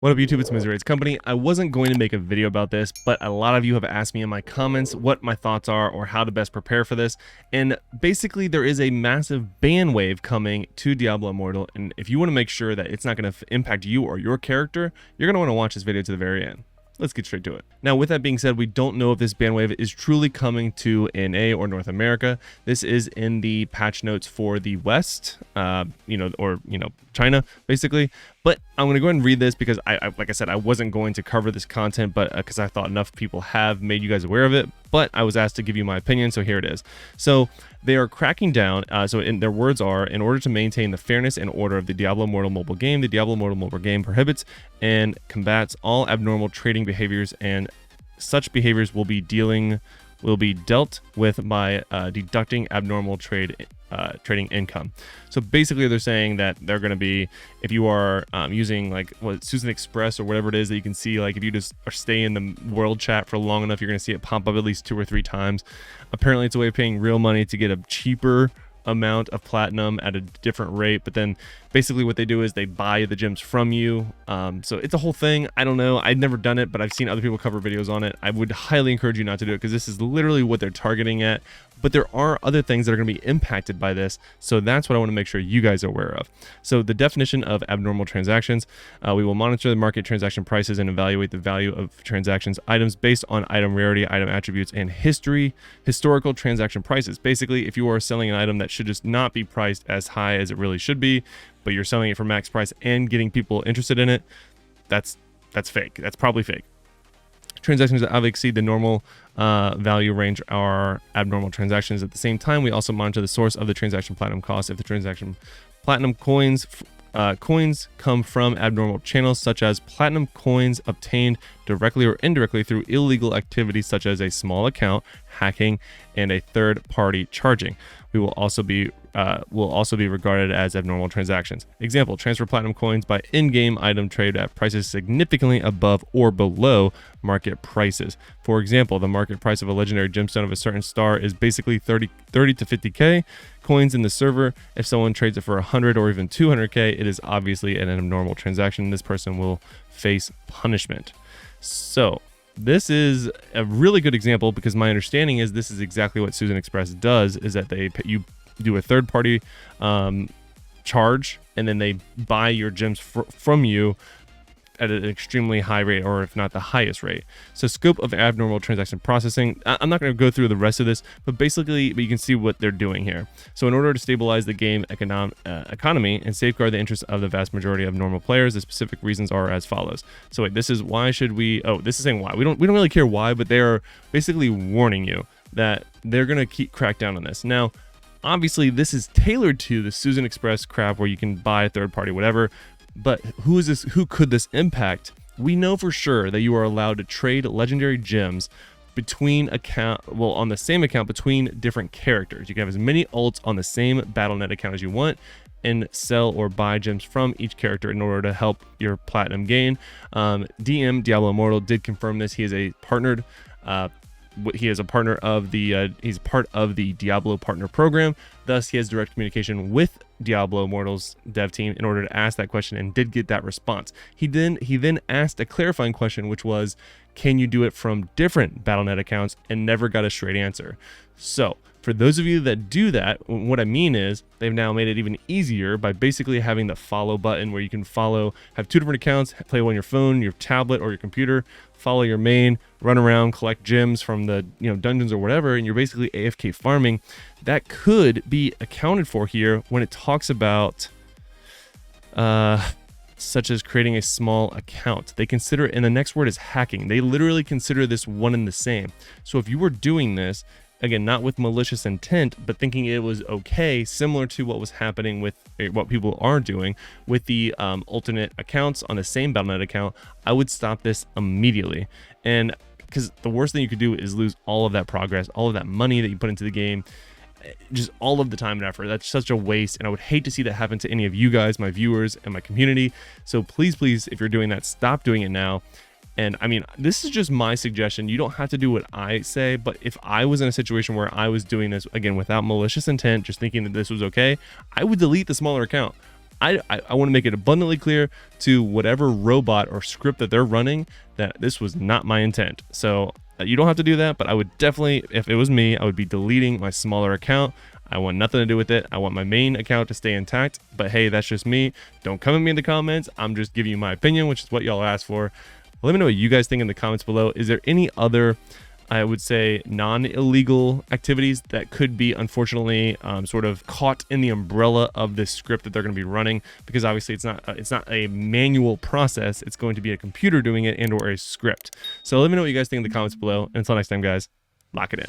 What up YouTube, it's Misery's Company. I wasn't going to make a video about this, but a lot of you have asked me in my comments what my thoughts are or how to best prepare for this. And basically there is a massive ban wave coming to Diablo Immortal, and if you want to make sure that it's not going to impact you or your character, you're going to want to watch this video to the very end. Let's get straight to it. Now, with that being said, we don't know if this ban wave is truly coming to NA or North America. This is in the patch notes for the West, China, basically. But I'm going to go ahead and read this because like I said, I wasn't going to cover this content, but because I thought enough people have made you guys aware of it, but I was asked to give you my opinion, so here it is. So they are cracking down. So in their words are, in order to maintain the fairness and order of the Diablo Immortal mobile game, the Diablo Immortal mobile game prohibits and combats all abnormal trading behaviors, and such behaviors will be dealt with by deducting abnormal trading income. So basically they're saying that they're going to be, if you are using like Susan Express or whatever it is that you can see, like if you just stay in the world chat for long enough, you're going to see it pop up at least 2 or 3 times. Apparently it's a way of paying real money to get a cheaper amount of platinum at a different rate, but then basically what they do is they buy the gems from you. So it's a whole thing. I don't know, I've never done it, but I've seen other people cover videos on it. I would highly encourage you not to do it because this is literally what they're targeting at, but there are other things that are going to be impacted by this, so that's what I want to make sure you guys are aware of. So the definition of abnormal transactions: we will monitor the market transaction prices and evaluate the value of transactions items based on item rarity, item attributes, and historical transaction prices. Basically, if you are selling an item that should just not be priced as high as it really should be, but you're selling it for max price and getting people interested in it, that's fake. That's probably fake. Transactions that exceed the normal value range are abnormal transactions. At the same time, we also monitor the source of the transaction platinum cost. If the transaction platinum coins come from abnormal channels, such as platinum coins obtained directly or indirectly through illegal activities such as a small account hacking and a third-party charging, we will also be regarded as abnormal transactions. Example: transfer platinum coins by in-game item trade at prices significantly above or below market prices. For example, the market price of a legendary gemstone of a certain star is basically 30 to 50k coins in the server. If someone trades it for 100 or even 200k, it is obviously an abnormal transaction. This person will face punishment. So this is a really good example because my understanding is this is exactly what Susan Express does, is that you do a third-party charge, and then they buy your gems from you at an extremely high rate, or if not the highest rate. So scope of abnormal transaction processing, I'm not going to go through the rest of this, but basically you can see what they're doing here. So in order to stabilize the game economy and safeguard the interests of the vast majority of normal players, the specific reasons are as follows. So wait, this is why should we, this is saying why. We don't really care why, but they're basically warning you that they're going to crack down on this. Now, obviously this is tailored to the Susan Express crap where you can buy a third party, whatever. But who could this impact? We know for sure that you are allowed to trade legendary gems between on the same account between different characters. You can have as many ults on the same Battle.net account as you want and sell or buy gems from each character in order to help your platinum gain. Diablo Immortal did confirm this. He is a partnered he's part of the Diablo Partner Program. Thus, he has direct communication with Diablo Immortal's dev team in order to ask that question, and did get that response. He then asked a clarifying question, which was, can you do it from different Battle.net accounts, and never got a straight answer. So for those of you that do that, what I mean is they've now made it even easier by basically having the follow button where you can have 2 different accounts, play on your phone, your tablet, or your computer, follow your main, run around, collect gems from the dungeons or whatever, and you're basically AFK farming. That could be accounted for here when it talks about such as creating a small account. They consider it, and the next word is hacking. They literally consider this one and the same. So if you were doing this, again, not with malicious intent, but thinking it was okay, similar to what was happening with what people are doing with the alternate accounts on the same Battle.net account, I would stop this immediately. And because the worst thing you could do is lose all of that progress, all of that money that you put into the game, just all of the time and effort. That's such a waste, and I would hate to see that happen to any of you guys, my viewers and my community. So please, if you're doing that, stop doing it now. And I mean, this is just my suggestion. You don't have to do what I say, but if I was in a situation where I was doing this, again, without malicious intent, just thinking that this was okay, I would delete the smaller account. I want to make it abundantly clear to whatever robot or script that they're running that this was not my intent. So you don't have to do that, but I would definitely, if it was me, I would be deleting my smaller account. I want nothing to do with it. I want my main account to stay intact, but hey, that's just me. Don't come at me in the comments. I'm just giving you my opinion, which is what y'all asked for. Let me know what you guys think in the comments below. Is there any other, I would say, non-illegal activities that could be, unfortunately, sort of caught in the umbrella of this script that they're going to be running? Because obviously it's not a manual process. It's going to be a computer doing it and or a script. So let me know what you guys think in the comments below. And until next time, guys, lock it in.